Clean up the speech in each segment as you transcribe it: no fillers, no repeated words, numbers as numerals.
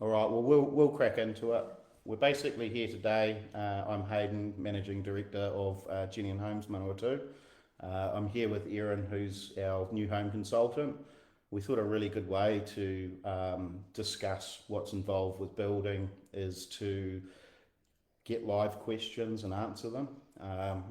All right, well, we'll crack into it. We're basically here today. I'm Hayden, Managing Director of Jennian Homes, Manawatu. I'm here with Erin, who's our new home consultant. We thought a really good way to discuss what's involved with building is to get live questions and answer them.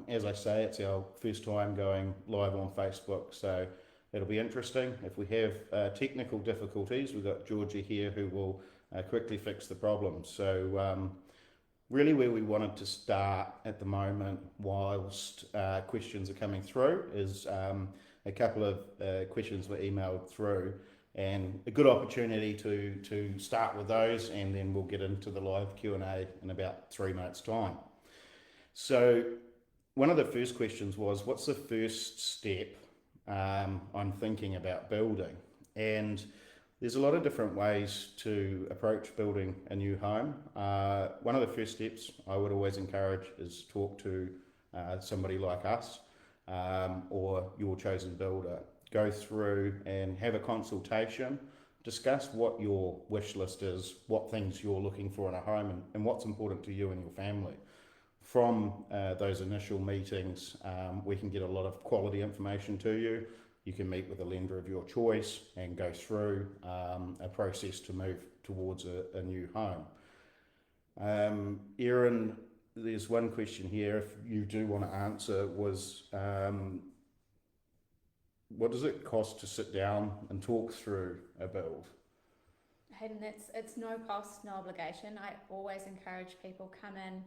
As I say, it's our first time going live on Facebook, so it'll be interesting. If we have technical difficulties, we've got Georgia here who will quickly fix the problem. So really where we wanted to start at the moment whilst questions are coming through is a couple of questions were emailed through, and a good opportunity to start with those, and then we'll get into the live Q&A in about 3 minutes time. So one of the first questions was, what's the first step I'm thinking about building? And there's a lot of different ways to approach building a new home. One of the first steps I would always encourage is talk to somebody like us or your chosen builder. Go through and have a consultation, discuss what your wish list is, what things you're looking for in a home, and what's important to you and your family. From those initial meetings, we can get a lot of quality information to you. You can meet with a lender of your choice and go through a process to move towards a new home. Erin, there's one question here, if you do want to answer, was what does it cost to sit down and talk through a build? Hayden, it's no cost, no obligation. I always encourage people come in,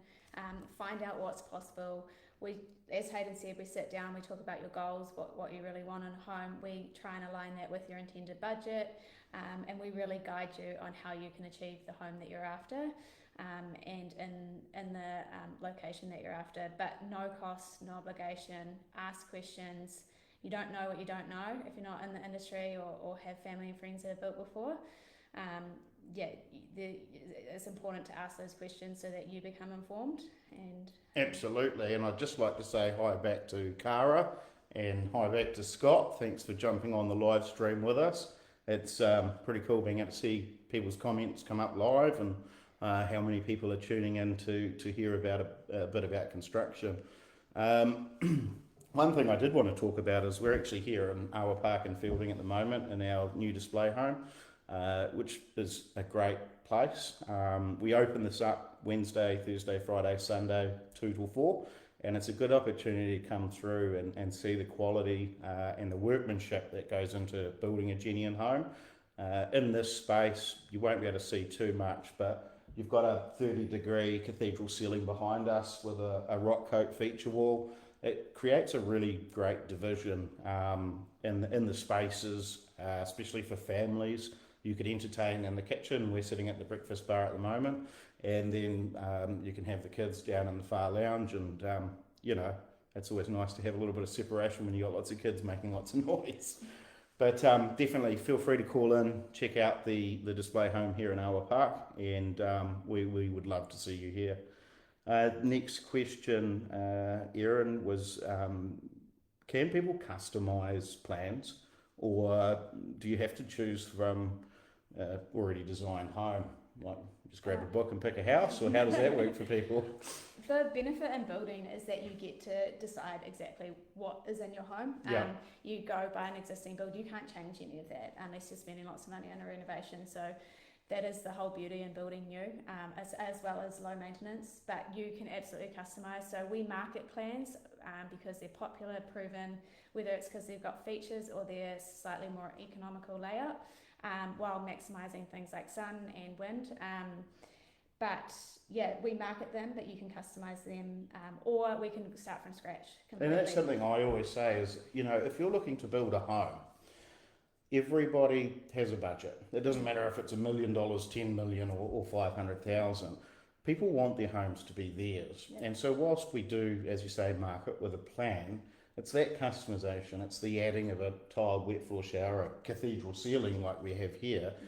find out what's possible. We, as Hayden said, we sit down, we talk about your goals, what you really want in a home. We try and align that with your intended budget, and we really guide you on how you can achieve the home that you're after, and in the location that you're after. But no cost, no obligation. Ask questions. You don't know what you don't know if you're not in the industry or have family and friends that have built before. It's important to ask those questions so that you become informed. And Absolutely, and I'd just like to say hi back to Cara and hi back to Scott. Thanks for jumping on the live stream with us. It's pretty cool being able to see people's comments come up live and how many people are tuning in to hear about a bit about construction. One thing I did want to talk about is we're actually here in Awa Park in Fielding at the moment in our new display home, which is a great place. We open this up Wednesday, Thursday, Friday, Sunday, 2 till 4, and it's a good opportunity to come through and see the quality and the workmanship that goes into building a Jennian home. In this space, you won't be able to see too much, but you've got a 30-degree cathedral ceiling behind us with a rock coat feature wall. It creates a really great division in the spaces, especially for families. You could entertain in the kitchen. We're sitting at the breakfast bar at the moment, and then you can have the kids down in the far lounge, and it's always nice to have a little bit of separation when you got lots of kids making lots of noise. But definitely feel free to call in, check out the display home here in Awa Park, and we would love to see you here. Next question, Erin, was can people customise plans, or do you have to choose from already designed home? Like just grab a book and pick a house, or how does that work for people? the benefit in building is that you get to decide exactly what is in your home. Yeah. You go buy an existing build, you can't change any of that unless you're spending lots of money on a renovation. So that is the whole beauty in building new, as well as low maintenance, but you can absolutely customise. So we market plans because they're popular, proven, whether it's because they've got features or they're slightly more economical layout, while maximising things like sun and wind. But yeah, we market them, but you can customise them, or we can start from scratch completely. And that's something I always say is, if you're looking to build a home, everybody has a budget. It doesn't matter if it's $1 million, 10 million, or 500,000. People want their homes to be theirs. Yep. And so whilst we do, as you say, market with a plan, it's that customisation, it's the adding of a tiled wet floor shower, a cathedral ceiling like we have here. Yep.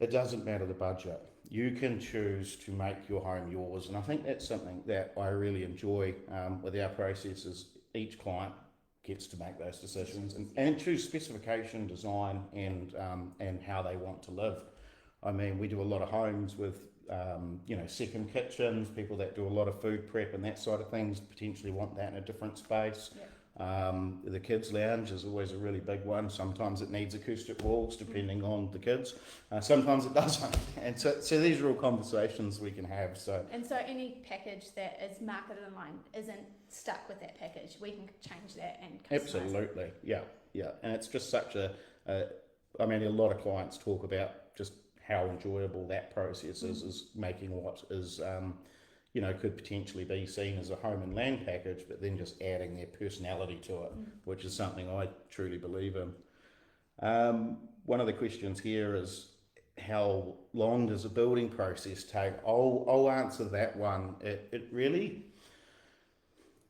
It doesn't matter the budget. You can choose to make your home yours. And I think that's something that I really enjoy with our processes. Each client gets to make those decisions and choose specification, design, and how they want to live. I mean, we do a lot of homes with, second kitchens, people that do a lot of food prep and that side of things potentially want that in a different space. Yeah. The kids' lounge is always a really big one. Sometimes it needs acoustic walls, depending on the kids. Sometimes it doesn't. And so these are all conversations we can have. And so any package that is marketed online isn't stuck with that package. We can change that and customise Absolutely, it. yeah. And it's just such a lot of clients talk about just how enjoyable that process is making what is could potentially be seen as a home and land package, but then just adding their personality to it, which is something I truly believe in. One of the questions here is, how long does a building process take? I'll answer that one. It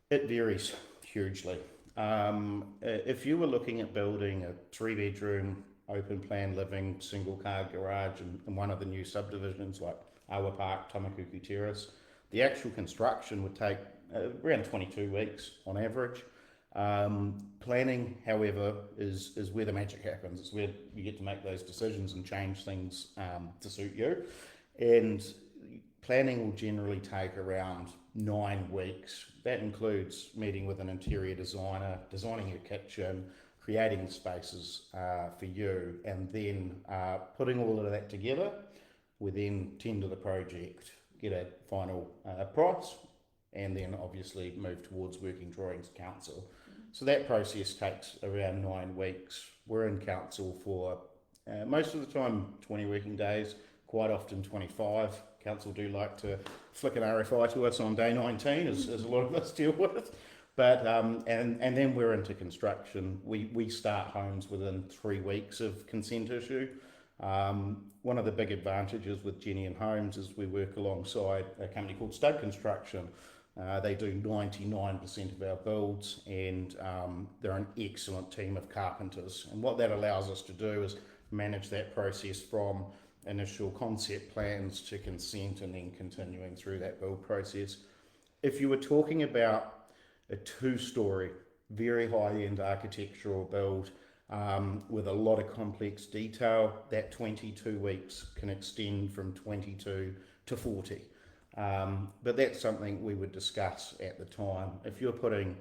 varies hugely. If you were looking at building a 3-bedroom open plan living single car garage in one of the new subdivisions like Awa Park, Tamakuku Terrace, the actual construction would take around 22 weeks on average. Planning, however, is where the magic happens. It's where you get to make those decisions and change things to suit you. And planning will generally take around 9 weeks. That includes meeting with an interior designer, designing your kitchen, creating spaces for you, and then putting all of that together. We then tender the project, get a final price, and then obviously move towards working drawings council. So that process takes around 9 weeks. We're in council for most of the time 20 working days, quite often 25. Council do like to flick an RFI to us on day 19, as a lot of us deal with. But and then we're into construction. We start homes within 3 weeks of consent issue. One of the big advantages with Jennian Homes is we work alongside a company called Stud Construction. They do 99% of our builds, and they're an excellent team of carpenters. And what that allows us to do is manage that process from initial concept plans to consent and then continuing through that build process. If you were talking about a 2-story, very high-end architectural build with a lot of complex detail, that 22 weeks can extend from 22 to 40. But that's something we would discuss at the time. If you're putting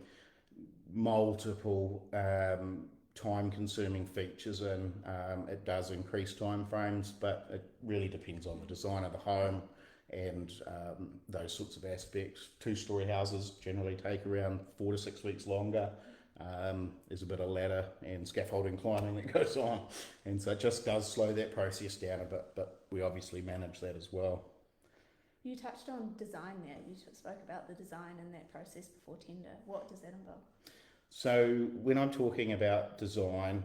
multiple time-consuming features in, it does increase time frames, but it really depends on the design of the home and those sorts of aspects. 2-story houses generally take around 4 to 6 weeks longer. There's a bit of ladder and scaffolding climbing that goes on, and so it just does slow that process down a bit, but we obviously manage that as well. You touched on design there. You spoke about the design and that process before tender. What does that involve? So when I'm talking about design,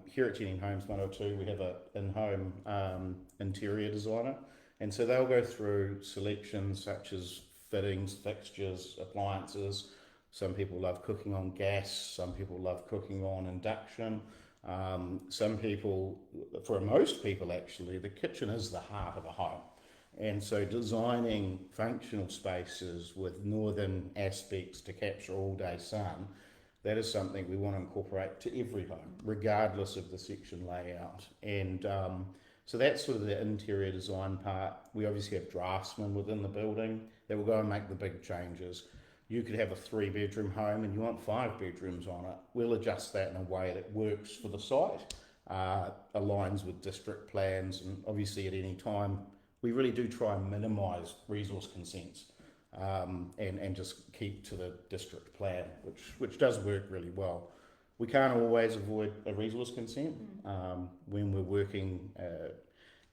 here at Jennian Homes Manawatu, we have an in-home interior designer, and so they'll go through selections such as fittings, fixtures, appliances. Some people love cooking on gas, some people love cooking on induction. Some people, for most people actually, the kitchen is the heart of a home. And so designing functional spaces with northern aspects to capture all day sun, that is something we want to incorporate to every home, regardless of the section layout. And so that's sort of the interior design part. We obviously have draftsmen within the building that will go and make the big changes. You could have a 3-bedroom home and you want 5 bedrooms on it. We'll adjust that in a way that works for the site, aligns with district plans, and obviously at any time we really do try and minimise resource consents and just keep to the district plan, which does work really well. We can't always avoid a resource consent when we're working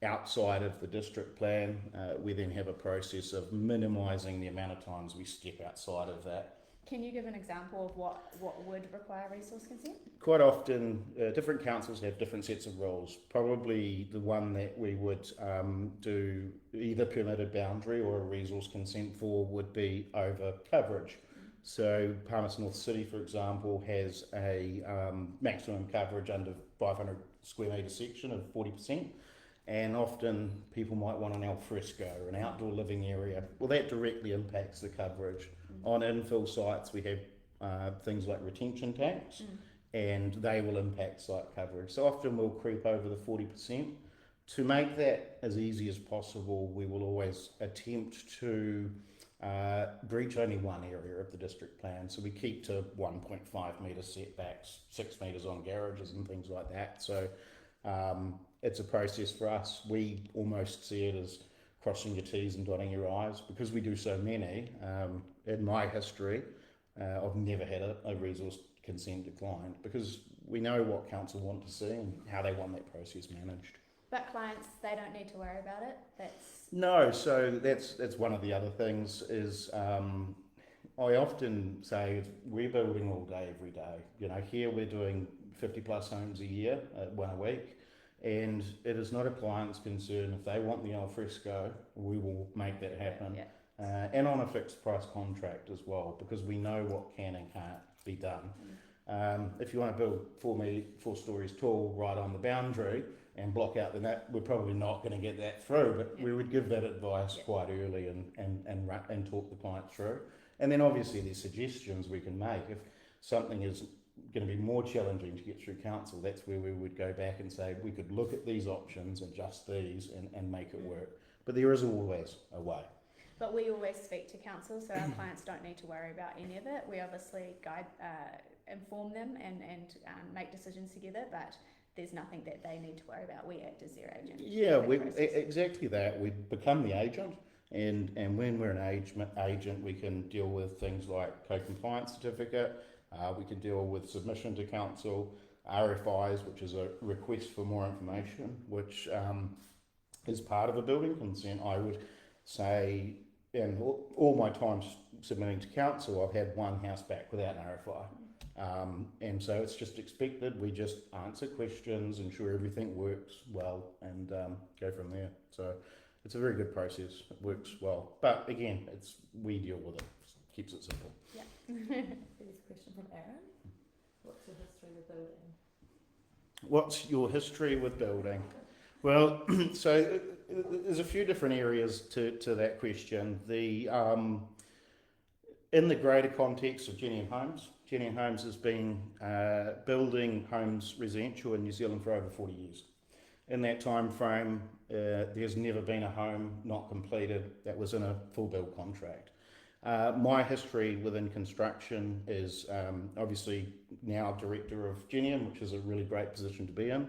outside of the district plan. We then have a process of minimising the amount of times we step outside of that. Can you give an example of what would require resource consent? Quite often, different councils have different sets of rules. Probably the one that we would do either permitted boundary or a resource consent for would be over coverage. So Palmerston North City, for example, has a maximum coverage under 500 square metre section of 40%. And often people might want an alfresco or an outdoor living area. Well, that directly impacts the coverage. On infill sites, we have things like retention tanks, and they will impact site coverage. So often we'll creep over the 40%, to make that as easy as possible, we will always attempt to breach only one area of the district plan. So we keep to 1.5 metre setbacks, 6 metres on garages and things like that. So it's a process for us. We almost see it as crossing your T's and dotting your I's because we do so many. In my history, I've never had a resource consent declined because we know what council want to see and how they want that process managed. But clients, they don't need to worry about it. No, so that's one of the other things is I often say we're building all day, every day. You know, here we're doing 50 plus homes a year, one a week, and it is not a client's concern. If they want the al fresco, we will make that happen. Yeah. And on a fixed price contract as well, because we know what can and can't be done. If you want to build 4 stories tall right on the boundary and block out the net, we're probably not going to get that through, but we would give that advice quite early and talk the client through. And then obviously there's suggestions we can make. If something is going to be more challenging to get through council, that's where we would go back and say we could look at these options, adjust these and make it work. But there is always a way. But we always speak to council, so our clients don't need to worry about any of it. We obviously inform them and make decisions together, but there's nothing that they need to worry about. We act as their agent. Yeah, exactly that. We become the agent, and when we're an agent, we can deal with things like co-compliance certificate. We can deal with submission to council, RFIs, which is a request for more information, which is part of a building consent. I would say, in all my time submitting to council, I've had one house back without an RFI. And so it's just expected. We just answer questions, ensure everything works well, and go from there. So it's a very good process. It works well. But again, we deal with it. Keeps it simple. Yeah. There's a question from Aaron. What's your history with building? What's your history with building? Well, so there's a few different areas to that question. In the greater context of Jennian Homes, Jennian Homes has been building homes residential in New Zealand for over 40 years. In that time frame, there's never been a home not completed that was in a full build contract. My history within construction is obviously now director of Jennian, which is a really great position to be in.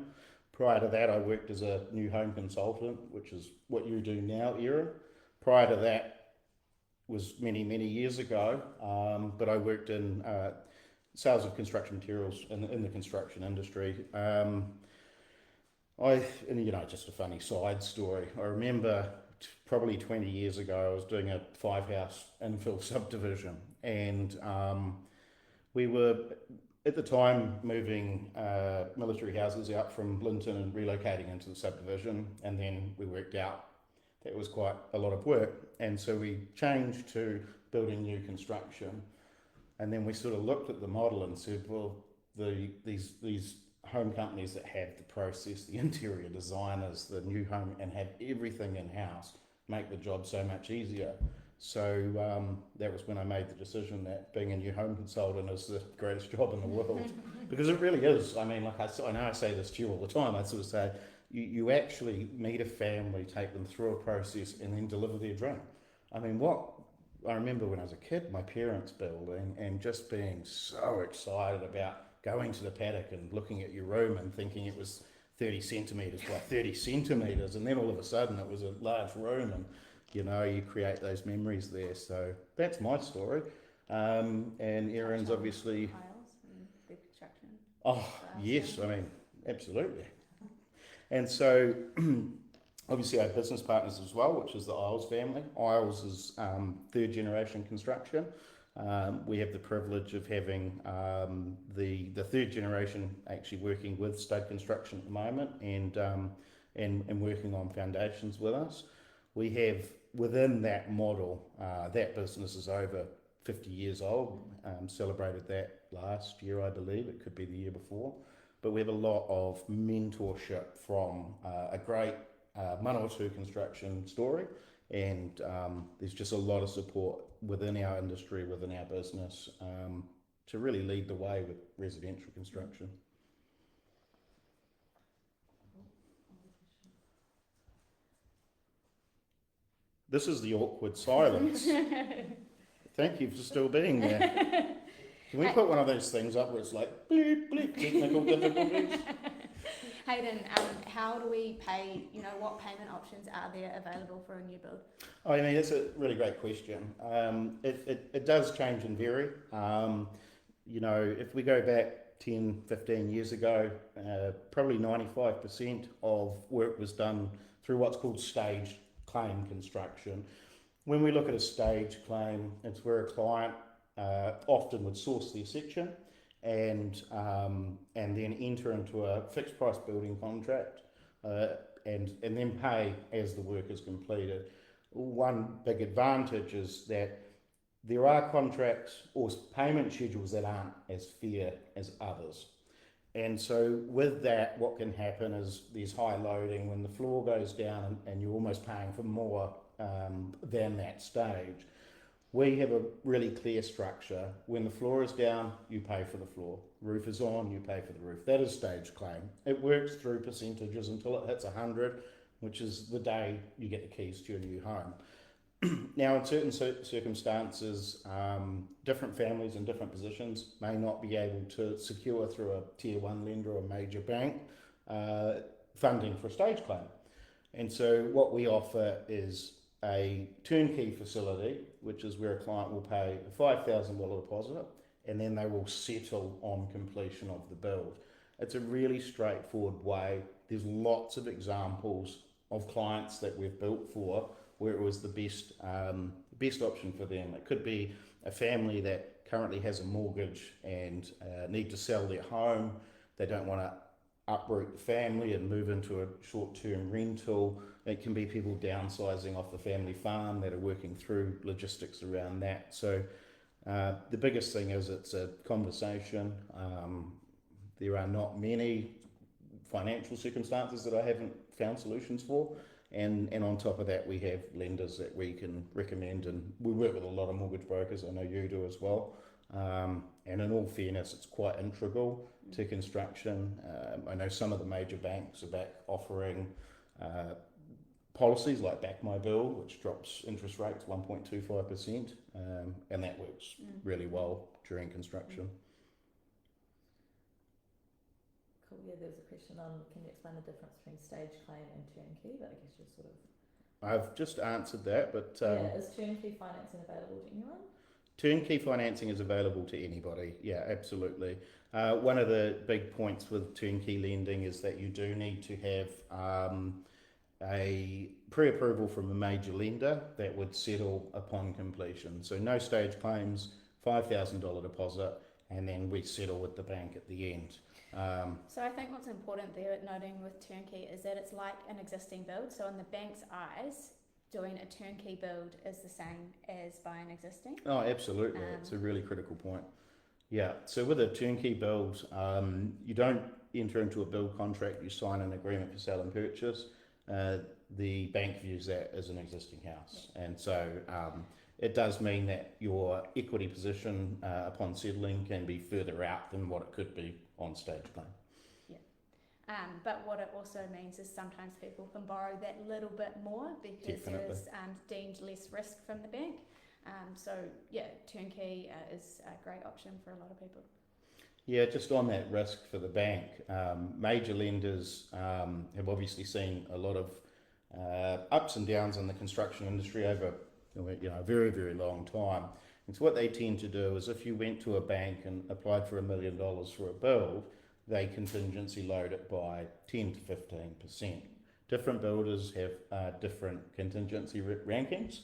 Prior to that, I worked as a new home consultant, which is what you do now, Erin. Prior to that was many, many years ago, but I worked in sales of construction materials in the construction industry. Just a funny side story. I remember probably 20 years ago, I was doing a 5-house infill subdivision, and we were at the time moving military houses out from Linton and relocating into the subdivision, and then we worked out that was quite a lot of work, and so we changed to building new construction. And then we sort of looked at the model and said, well, these home companies that have the process, the interior designers, the new home, and have everything in-house, make the job so much easier. So that was when I made the decision that being a new home consultant is the greatest job in the world. Because it really is. I mean, like I know I say this to you all the time. I sort of say, you actually meet a family, take them through a process, and then deliver their dream. I mean, I remember when I was a kid, my parents building, and just being so excited about going to the paddock and looking at your room and thinking it was 30 centimetres by 30 centimetres, and then all of a sudden it was a large room, and you create those memories there. So that's my story. And Erin's obviously... Tiles and the construction. Oh, yes, I mean, absolutely. And so, obviously, our business partners as well, which is the Isles family. Isles is third generation construction. We have the privilege of having the third generation actually working with Stud Construction at the moment and working on foundations with us. We have within that model, that business is over 50 years old. Celebrated that last year, I believe. It could be the year before. But we have a lot of mentorship from a great Manawatu construction story, and there's just a lot of support within our industry, within our business, to really lead the way with residential construction. This is the awkward silence. Thank you for still being there. Can we put one of those things up where it's like, bleep, bleep, technical difficulties? Hayden, how do we pay, what payment options are there available for a new build? I mean, that's a really great question. It does change and vary. If we go back 10, 15 years ago, probably 95% of work was done through what's called staged claim construction. When we look at a stage claim, it's where a client often would source their section and then enter into a fixed price building contract and then pay as the work is completed. One big advantage is that there are contracts or payment schedules that aren't as fair as others. And so with that, what can happen is there's high loading when the floor goes down and you're almost paying for more than that stage. We have a really clear structure. When the floor is down, you pay for the floor. Roof is on, you pay for the roof. That is stage claim. It works through percentages until it hits 100, which is the day you get the keys to your new home. Now, in certain circumstances, different families in different positions may not be able to secure through a tier 1 lender or a major bank funding for a stage claim. And so what we offer is a turnkey facility, which is where a client will pay a $5,000 deposit and then they will settle on completion of the build. It's a really straightforward way. There's lots of examples of clients that we've built for where it was the best option for them. It could be a family that currently has a mortgage and need to sell their home. They don't want to uproot the family and move into a short-term rental. It can be people downsizing off the family farm that are working through logistics around that. So the biggest thing is it's a conversation. There are not many financial circumstances that I haven't found solutions for. And on top of that, we have lenders that we can recommend, and we work with a lot of mortgage brokers. I know you do as well. And in all fairness, it's quite integral to construction. I know some of the major banks are back offering policies like Back My Bill, which drops interest rates 1.25%, and that works really well during construction. Cool. Yeah, there was a question on, can you explain the difference between stage claim and turnkey? But I guess you're sort of... I've just answered that, but... is turnkey financing available to anyone? Turnkey financing is available to anybody, yeah, absolutely. One of the big points with turnkey lending is that you do need to have a pre-approval from a major lender that would settle upon completion. So no stage claims, $5,000 deposit, and then we settle with the bank at the end. So I think what's important there, noting with turnkey, is that it's like an existing build. So in the bank's eyes, doing a turnkey build is the same as buying existing. Oh, absolutely. It's a really critical point. Yeah. So with a turnkey build, you don't enter into a build contract. You sign an agreement for sale and purchase. The bank views that as an existing house, and so it does mean that your equity position upon settling can be further out than what it could be on stage claim. Yeah. But what it also means is sometimes people can borrow that little bit more because there's deemed less risk from the bank. So yeah, turnkey is a great option for a lot of people. Yeah, just on that risk for the bank, major lenders have obviously seen a lot of ups and downs in the construction industry over a very, very long time. And so what they tend to do is if you went to a bank and applied for $1 million for a build, they contingency load it by 10 to 15%. Different builders have different contingency rankings.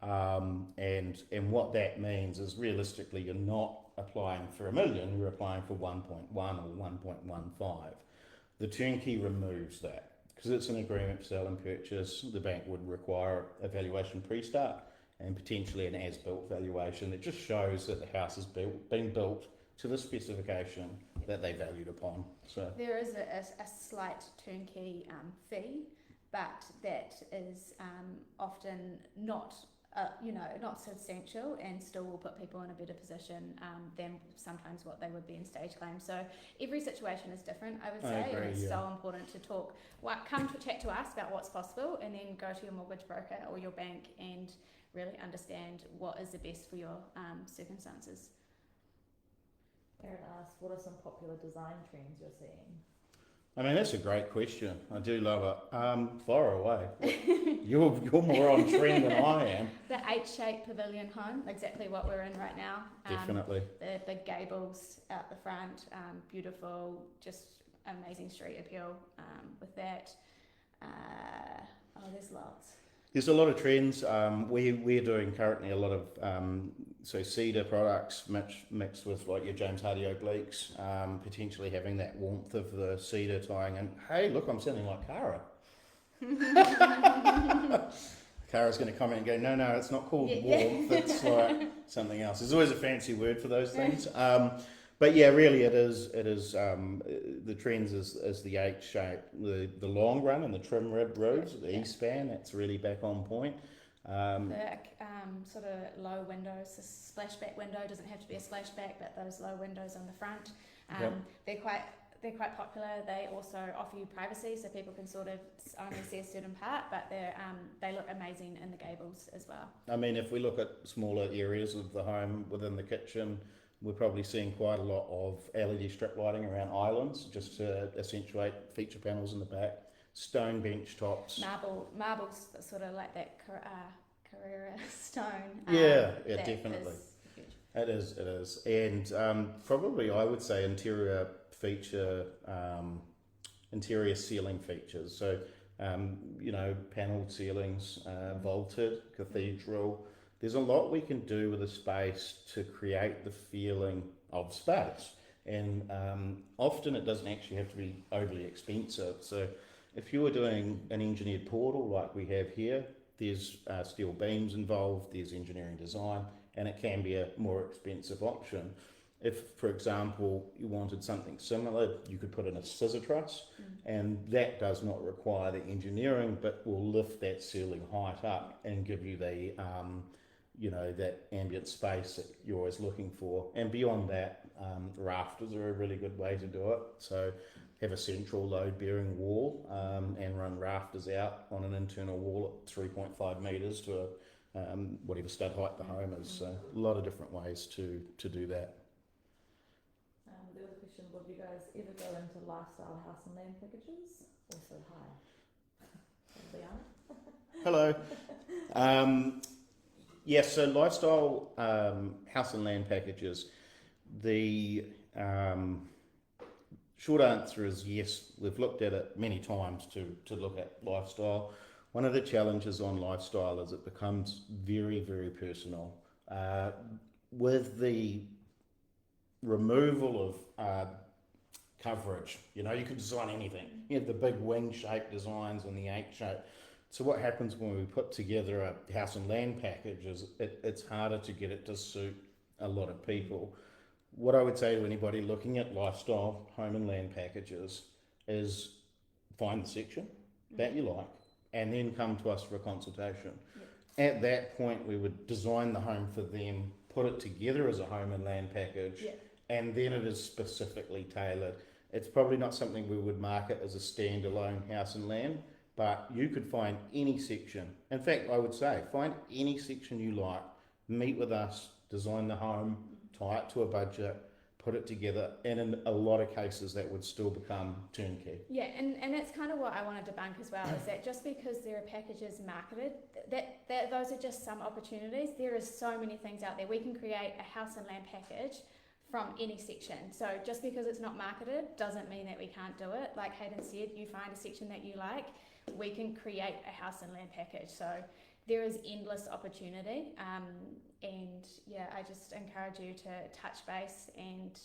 And what that means is realistically you're not applying for $1 million, you're applying for 1.1 or 1.15. The turnkey removes that because it's an agreement for sale and purchase. The bank would require a valuation pre-start and potentially an as-built valuation that just shows that the house has been built to the specification that they valued upon. So there is a slight turnkey fee, but that is often not not substantial, and still will put people in a better position than sometimes what they would be in stage claim. So every situation is different, I would I say, agree, and it's yeah. so important to come to chat to us about what's possible, and then go to your mortgage broker or your bank and really understand what is the best for your circumstances. Erin asked, what are some popular design trends you're seeing? I mean, that's a great question. I do love it. Far away. You're more on trend than I am. The H-shaped pavilion home, exactly what we're in right now. Definitely. The big gables out the front, beautiful, just amazing street appeal with that. There's lots. There's a lot of trends. We're doing currently a lot of cedar products mixed with like your James Hardy obliques, potentially having that warmth of the cedar tying in. Hey, look, I'm sounding like Cara. Cara's going to comment and go, no, it's not called warmth, it's like something else. There's always a fancy word for those things. But yeah, really it is the trends is the H shape, the long run and the trim rib roofs, the E-span, that's really back on point. The sort of low windows, the splashback window doesn't have to be a splashback, but those low windows on the front, they're quite popular. They also offer you privacy, so people can sort of only see a certain part, but they look amazing in the gables as well. I mean, if we look at smaller areas of the home within the kitchen, we're probably seeing quite a lot of LED strip lighting around islands, just to accentuate feature panels in the back. Stone bench tops. Marble's sort of like that Carrera stone. Definitely. It is. And probably I would say interior ceiling features. So, panelled ceilings, vaulted, cathedral. There's a lot we can do with a space to create the feeling of space. And often it doesn't actually have to be overly expensive. So if you were doing an engineered portal like we have here, there's steel beams involved, there's engineering design, and it can be a more expensive option. If, for example, you wanted something similar, you could put in a scissor truss, and that does not require the engineering, but will lift that ceiling height up and give you the, that ambient space that you're always looking for. And beyond that, rafters are a really good way to do it. So have a central load-bearing wall and run rafters out on an internal wall at 3.5 metres to whatever stud height the home is. So a lot of different ways to do that. There was a question, would you guys ever go into lifestyle house and land packages? Also, hi. Hello. Yes, so lifestyle house and land packages, the short answer is yes. We've looked at it many times to look at lifestyle. One of the challenges on lifestyle is it becomes very, very personal. With the removal of coverage, you can design anything. You have the big wing shape designs and the H shape. So what happens when we put together a house and land package is it's harder to get it to suit a lot of people. What I would say to anybody looking at lifestyle home and land packages is find the section that you like and then come to us for a consultation. At that point, we would design the home for them, put it together as a home and land package, and then it is specifically tailored. It's probably not something we would market as a standalone house and land, but you could find any section. In fact, I would say, find any section you like, meet with us, design the home, tie it to a budget, put it together, and in a lot of cases that would still become turnkey. Yeah, and that's kind of what I want to debunk as well, is that just because there are packages marketed, that those are just some opportunities. There are so many things out there. We can create a house and land package from any section. So just because it's not marketed doesn't mean that we can't do it. Like Hayden said, you find a section that you like, we can create a house and land package. So there is endless opportunity, and I just encourage you to touch base and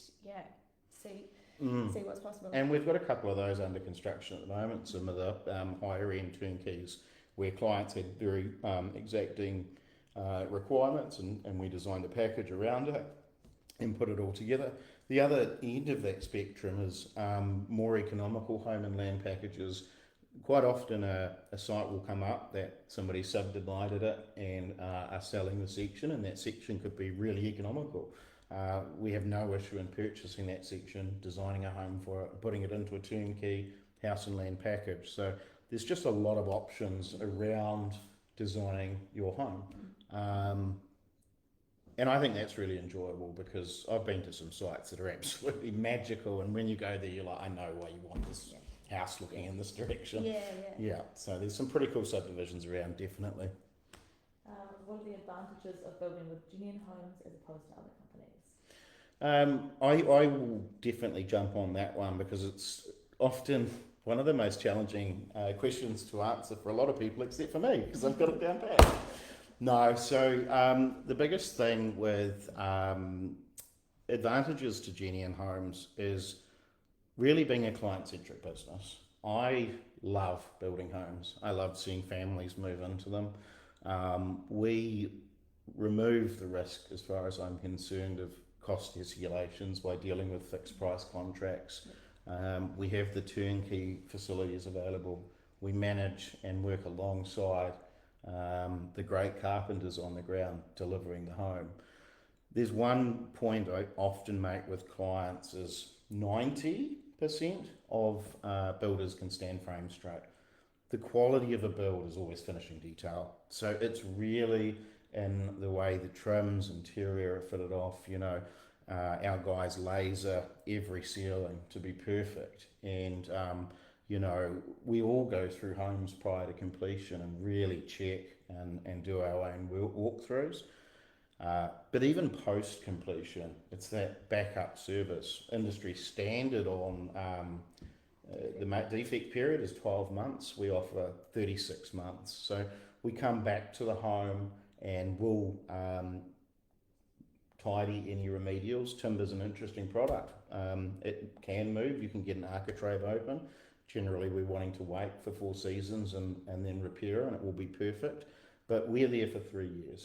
see what's possible. And we've got a couple of those under construction at the moment. Some of the higher end turnkeys where clients had very exacting requirements, and we designed a package around it and put it all together. The other end of that spectrum is more economical home and land packages, quite often a site will come up that somebody subdivided it and are selling the section, and that section could be really economical. We have no issue in purchasing that section, designing a home for it, putting it into a turnkey house and land package. So there's just a lot of options around designing your home. And I think that's really enjoyable, because I've been to some sites that are absolutely magical, and when you go there, you're like, I know why you want this house looking in this direction. Yeah, so there's some pretty cool subdivisions around, definitely. What are the advantages of building with Jennian Homes as opposed to other companies? I will definitely jump on that one, because it's often one of the most challenging questions to answer for a lot of people, except for me, because I've got it down pat. No, so the biggest thing with advantages to Jennian Homes is really being a client-centric business. I love building homes. I love seeing families move into them. We remove the risk, as far as I'm concerned, of cost escalations by dealing with fixed price contracts. We have the turnkey facilities available. We manage and work alongside the great carpenters on the ground delivering the home. There's one point I often make with clients is 90% of builders can stand frame straight. The quality of a build is always finishing detail. So it's really in the way the trims, interior are fitted off, our guys laser every ceiling to be perfect. And, we all go through homes prior to completion and really check and do our own walkthroughs. But even post-completion, it's that backup service. Industry standard on the defect period is 12 months. We offer 36 months. So we come back to the home and we'll tidy any remedials. Timber's an interesting product. It can move. You can get an architrave open. Generally, we're wanting to wait for 4 seasons and then repair, and it will be perfect. But we're there for 3 years,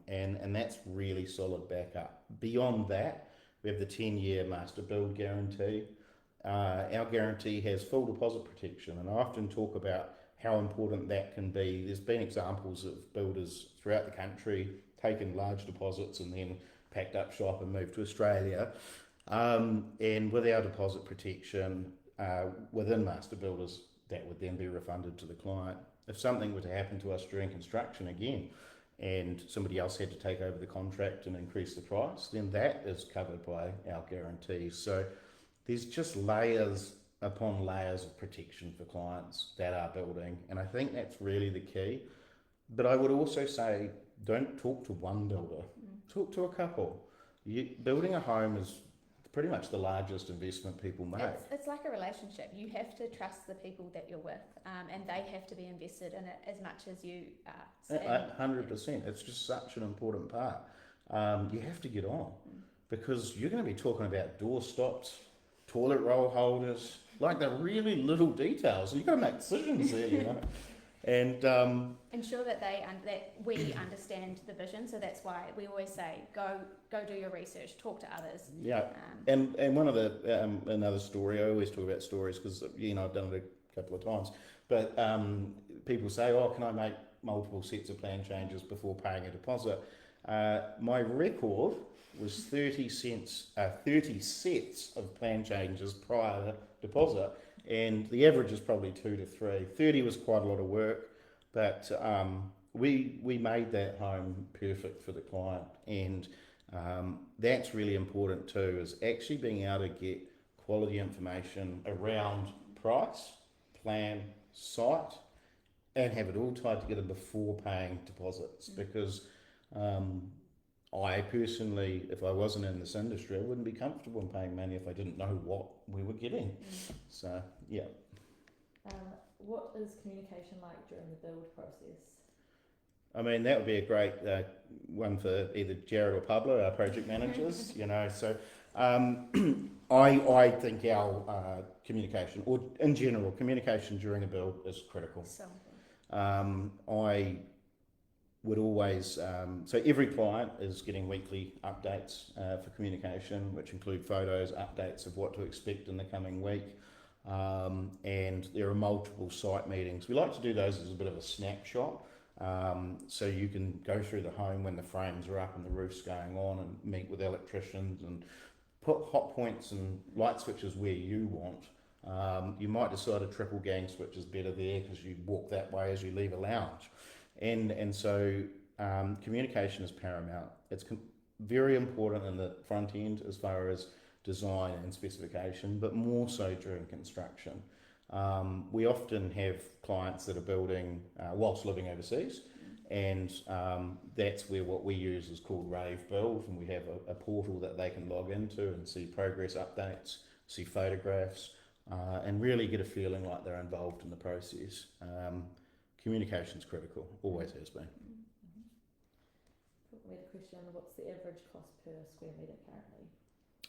and that's really solid backup. Beyond that, we have the 10-year master build guarantee. Our guarantee has full deposit protection, and I often talk about how important that can be. There's been examples of builders throughout the country taken large deposits and then packed up shop and moved to Australia. And with our deposit protection within master builders, that would then be refunded to the client. If something were to happen to us during construction again, and somebody else had to take over the contract and increase the price, then that is covered by our guarantees. So there's just layers upon layers of protection for clients that are building, and I think that's really the key. But I would also say, don't talk to one builder, talk to a couple. Building a home is pretty much the largest investment people make. It's like a relationship. You have to trust the people that you're with, and they have to be invested in it as much as you are. 100%. It's just such an important part. You have to get on, because you're going to be talking about door stops, toilet roll holders, like the really little details. You've got to make decisions there, And ensure that that we understand the vision. So that's why we always say, go do your research, talk to others. Yeah, and one of the another story. I always talk about stories because I've done it a couple of times. But people say, "Oh, can I make multiple sets of plan changes before paying a deposit?" My record was 30 sets of plan changes prior to deposit. And the average is probably 2 to 3. 30 was quite a lot of work, but we made that home perfect for the client, and that's really important too. Is actually being able to get quality information around price, plan, site, and have it all tied together before paying deposits. Because I personally, if I wasn't in this industry, I wouldn't be comfortable in paying money if I didn't know what we were getting. So, yeah. What is communication like during the build process? I mean, that would be a great one for either Jared or Pablo, our project managers, So I think our communication, or in general, communication during a build is critical. So I would always, so every client is getting weekly updates for communication, which include photos, updates of what to expect in the coming week. and there are multiple site meetings. We like to do those as a bit of a snapshot, so you can go through the home when the frames are up and the roof's going on and meet with electricians and put hot points and light switches where you want. You might decide a triple gang switch is better there because you walk that way as you leave a lounge. And so communication is paramount. It's very important in the front end as far as design and specification, but more so during construction. We often have clients that are building whilst living overseas, and that's where what we use is called Rave Build, and we have a portal that they can log into and see progress updates, see photographs, and really get a feeling like they're involved in the process. Communication's critical, always has been. We had a question, what's the average cost per square metre currently?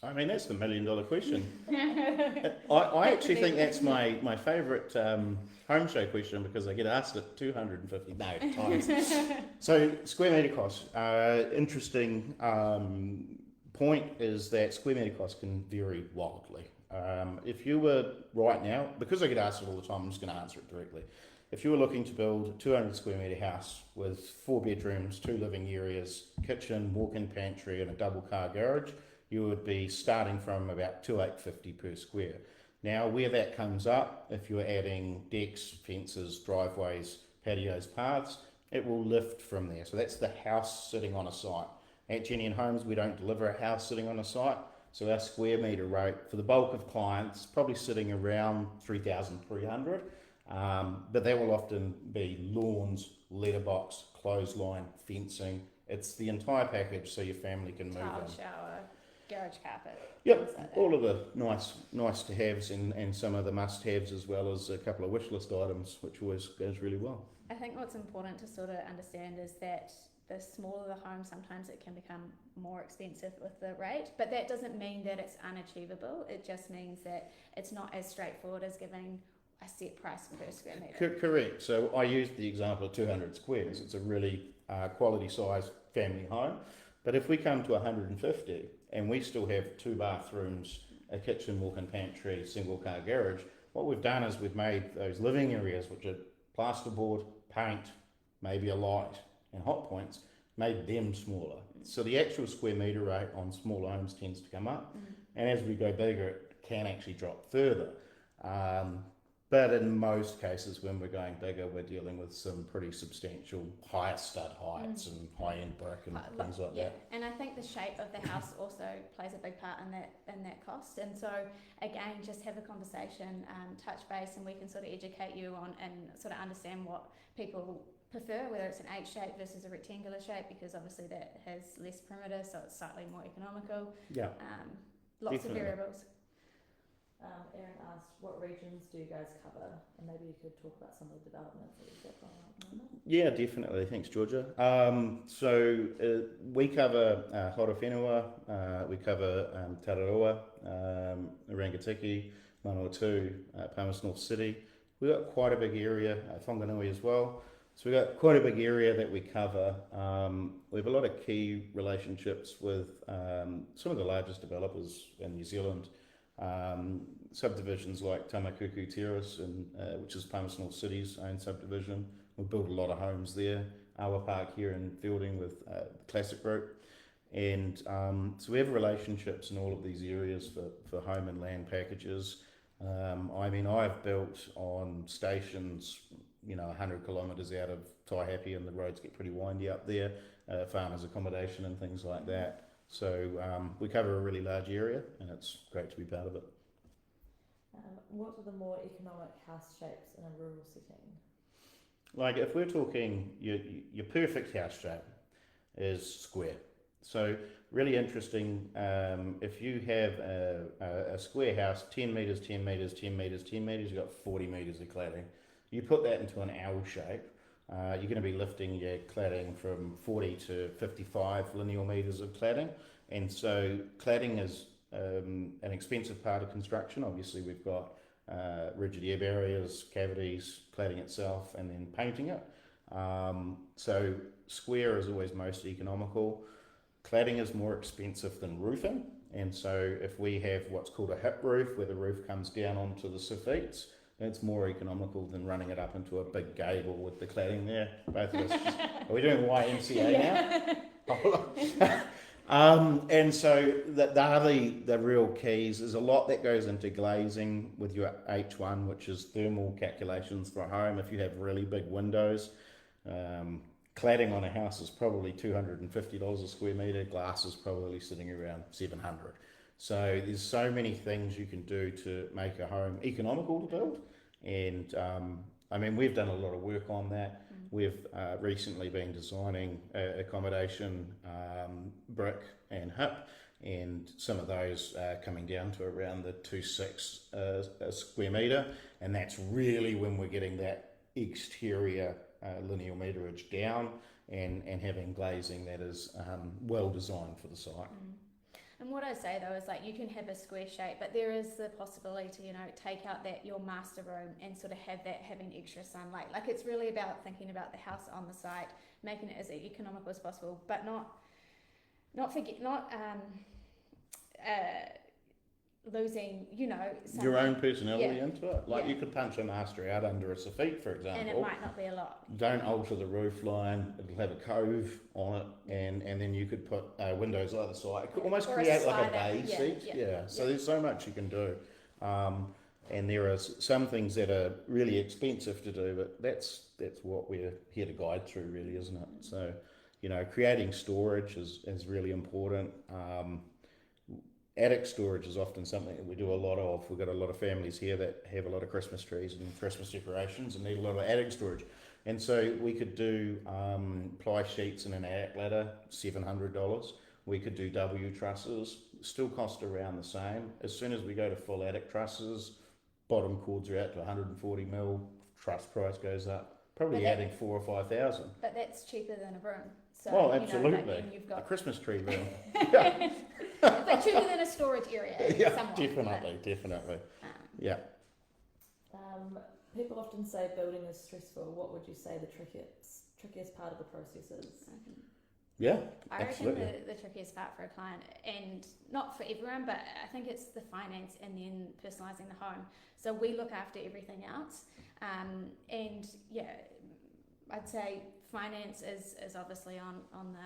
I mean, that's the $1 million question. I actually think that's my favourite home show question because I get asked it 250 times. So, square metre cost. Interesting point is that square metre cost can vary wildly. If you were right now, because I get asked it all the time, I'm just going to answer it directly. If you were looking to build a 200 square metre house with 4 bedrooms, 2 living areas, kitchen, walk-in pantry and a double car garage, you would be starting from about $2,850 per square. Now, where that comes up, if you're adding decks, fences, driveways, patios, paths, it will lift from there. So that's the house sitting on a site. At Jennian Homes, we don't deliver a house sitting on a site, so our square metre rate for the bulk of clients probably sitting around $3,300. But that will often be lawns, letterbox, clothesline, fencing. It's the entire package so your family can move Tile, in. shower, garage carpet. Yep, things like that. all of the nice to haves and some of the must haves, as well as a couple of wish list items, which always goes really well. I think what's important to sort of understand is that the smaller the home, sometimes it can become more expensive with the rate, but that doesn't mean that it's unachievable. It just means that it's not as straightforward as giving a set price per square metre. Correct. So I used the example of 200 squares. It's a really quality size family home. But if we come to 150 and we still have 2 bathrooms, a kitchen, walk-in pantry, single car garage, what we've done is we've made those living areas, which are plasterboard, paint, maybe a light and hot points, made them smaller. So the actual square metre rate on small homes tends to come up. And as we go bigger, it can actually drop further. But in most cases, when we're going bigger, we're dealing with some pretty substantial higher stud heights and high-end brick and things like that. And I think the shape of the house also plays a big part in that cost. And so again, just have a conversation, touch base, and we can sort of educate you on and sort of understand what people prefer, whether it's an H shape versus a rectangular shape, because obviously that has less perimeter, so it's slightly more economical. Yeah. Lots Definitely. of variables. Aaron asked, what regions do you guys cover? And maybe you could talk about some of the developments that you've got going on at the moment. Yeah, definitely. Thanks, Georgia. We cover Horowhenua, we cover Tararua, Rangitikei, Manawatu, Palmerston North City. We've got quite a big area, Whanganui as well. So we've got quite a big area that we cover. We have a lot of key relationships with some of the largest developers in New Zealand. Subdivisions like Tamakuku Terrace, which is Palmerston North City's own subdivision. We built a lot of homes there. Awa Park here in Fielding with the Classic Group. And so we have relationships in all of these areas for home and land packages. I've built on stations, 100 kilometres out of Taihape, and the roads get pretty windy up there, farmers' accommodation and things like that. So we cover a really large area, and it's great to be part of it. What are the more economic house shapes in a rural setting? Like if we're talking your perfect house shape is square. So really interesting, if you have a square house, 10 metres, 10 metres, 10 metres, 10 metres, you've got 40 metres of cladding. You put that into an L shape, you're going to be lifting your cladding from 40 to 55 linear metres of cladding. And so cladding is an expensive part of construction. Obviously we've got rigid air barriers, cavities, cladding itself, and then painting it. So square is always most economical. Cladding is more expensive than roofing, And so if we have what's called a hip roof, where the roof comes down onto the soffits, it's more economical than running it up into a big gable with the cladding there. Both of us. Are we doing YMCA now? And so the real keys. There's a lot that goes into glazing with your H1, which is thermal calculations for a home. If you have really big windows, cladding on a house is probably $250 a square metre. Glass is probably sitting around $700. So there's so many things you can do to make a home economical to build. And I mean, we've done a lot of work on that. We've recently been designing accommodation, brick and hip, and some of those coming down to around the 2.6 a square metre, and that's really when we're getting that exterior lineal meterage down and having glazing that is well designed for the site. And what I say though is like you can have a square shape, but there is the possibility to, you know, take out that your master room and sort of have that having extra sunlight. Like it's really about thinking about the house on the site, making it as economical as possible, but not losing, you know, your own personality yeah. into it. Like Yeah. you could punch a master out under a soffit, for example. And it might not be a lot. Don't alter the roof line. It'll have a cove on it, and then you could put windows either side. It could almost Or create a like a slider. bay Yeah, seat. yeah, So there's so much you can do. And there are some things that are really expensive to do, but that's what we're here to guide through, really, isn't it? So, you know, creating storage is really important. Attic storage is often something that we do a lot of. We've got a lot of families here that have a lot of Christmas trees and Christmas decorations and need a lot of attic storage. And so we could do ply sheets and an attic ladder, $700. We could do W trusses, still cost around the same. As soon as we go to full attic trusses, bottom cords are out to 140 mil, truss price goes up, probably adding 4,000 or 5,000. But that's cheaper than a room. So, Well, you know, absolutely. like, and you've A got Christmas tree room. but cheaper than a storage area. Yeah, somewhat, definitely. but, Yeah. People often say building is stressful. What would you say the trickiest part of the process is? Yeah, I absolutely. reckon the trickiest part for a client, and not for everyone, but I think it's the finance and then personalising the home. So we look after everything else, and yeah, I'd say finance is obviously on the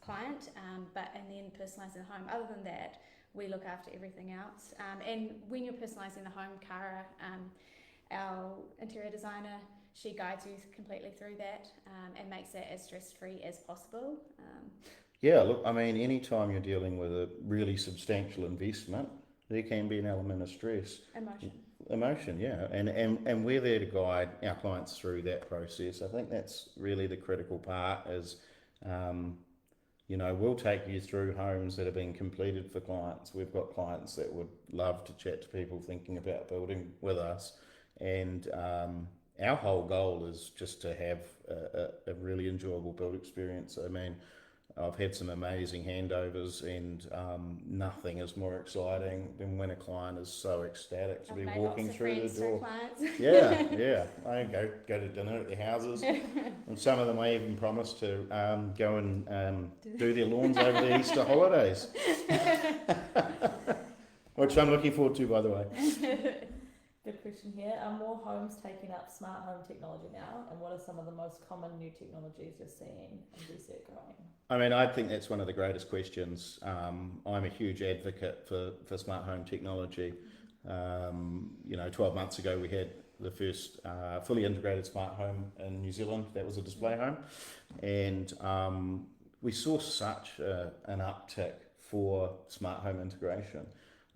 client, and then personalising the home. Other than that, we look after everything else. And when you're personalising the home, Cara, our interior designer, she guides you completely through that and makes it as stress-free as possible. Yeah, look, I mean, anytime you're dealing with a really substantial investment, there can be an element of stress. Emotion, yeah. And we're there to guide our clients through that process. I think that's really the critical part is, you know, we'll take you through homes that have been completed for clients. We've got clients that would love to chat to people thinking about building with us. And our whole goal is just to have a really enjoyable build experience. I mean, I've had some amazing handovers, and nothing is more exciting than when a client is so ecstatic to be walking through the door. Yeah. I go to dinner at their houses, and some of them I even promise to go and do their lawns over the Easter holidays, which I'm looking forward to, by the way. Good question here. Are more homes taking up smart home technology now? And what are some of the most common new technologies you're seeing and do you see it growing? I mean, I think that's one of the greatest questions. I'm a huge advocate for smart home technology. You know, 12 months ago we had the first fully integrated smart home in New Zealand. That was a display home. And we saw such an uptick for smart home integration.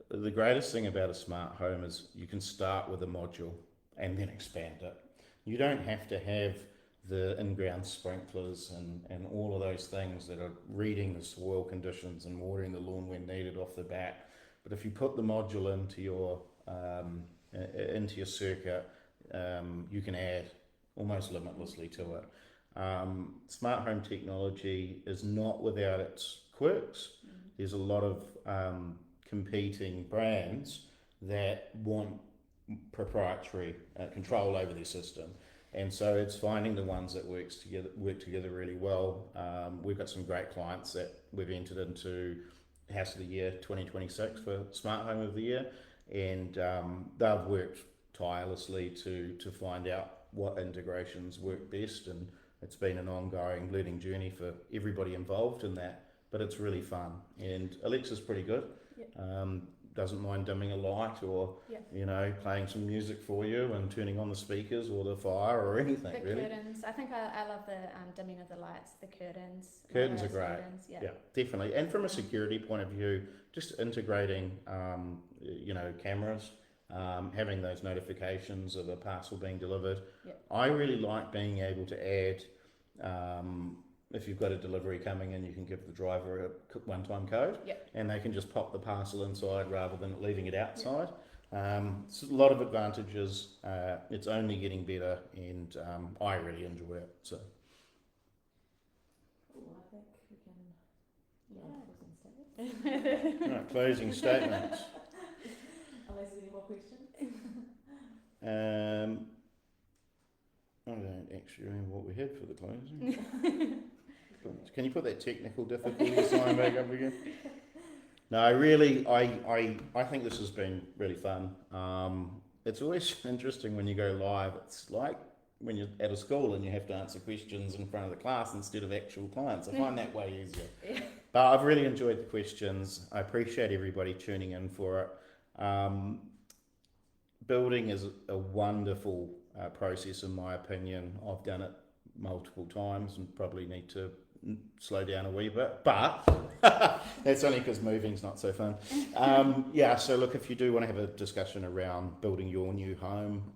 The greatest thing about a smart home is you can start with a module and then expand it. You don't have to have the in-ground sprinklers and all of those things that are reading the soil conditions and watering the lawn when needed off the bat. But if you put the module into your circuit, you can add almost limitlessly to it. Smart home technology is not without its quirks. There's a lot of competing brands that want proprietary control over their system, and so it's finding the ones that work together really well. We've got some great clients that we've entered into House of the Year 2026 for Smart Home of the Year, and they've worked tirelessly to find out what integrations work best, and it's been an ongoing learning journey for everybody involved in that, but it's really fun. And Alexa's pretty good. Doesn't mind dimming a light or playing some music for you and turning on the speakers or the fire or anything. The really. curtains. I think I love the dimming of the lights. The curtains. Curtains are great. Curtains, Yeah, definitely. And from a security point of view, just integrating, cameras, having those notifications of a parcel being delivered. Yep. I really like being able to add, if you've got a delivery coming in, you can give the driver a one-time code, and they can just pop the parcel inside rather than leaving it outside. So a lot of advantages. It's only getting better, and I really enjoy it. So. I think we can Right, closing statements. unless there's any more questions. I don't actually remember what we had for the closing. Can you put that technical difficulty sign back up again? No, I think this has been really fun. It's always interesting when you go live. It's like when you're at a school and you have to answer questions in front of the class instead of actual clients. I find that way easier. But I've really enjoyed the questions. I appreciate everybody tuning in for it. Building is a wonderful process, in my opinion. I've done it multiple times and probably need to slow down a wee bit, but that's only because moving's not so fun. So look, if you do want to have a discussion around building your new home,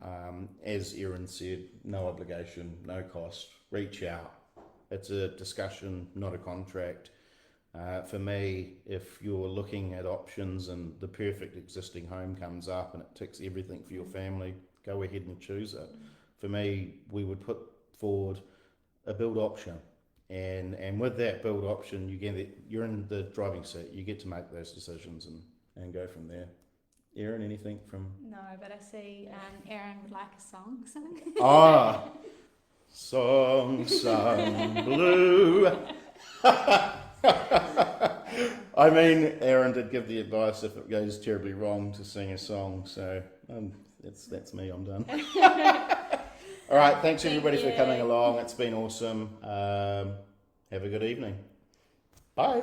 as Erin said, no obligation, no cost, reach out. It's a discussion, not a contract. For me, if you're looking at options and the perfect existing home comes up and it ticks everything for your family, go ahead and choose it. For me, we would put forward a build option, and with that build option, you're in the driving seat. You get to make those decisions and go from there. Erin, anything from? No, but I see Erin would like a song sung. Song sung blue. I mean, Erin did give the advice if it goes terribly wrong to sing a song, so that's me, I'm done. All right, thanks everybody for coming along. It's been awesome. Have a good evening. Bye.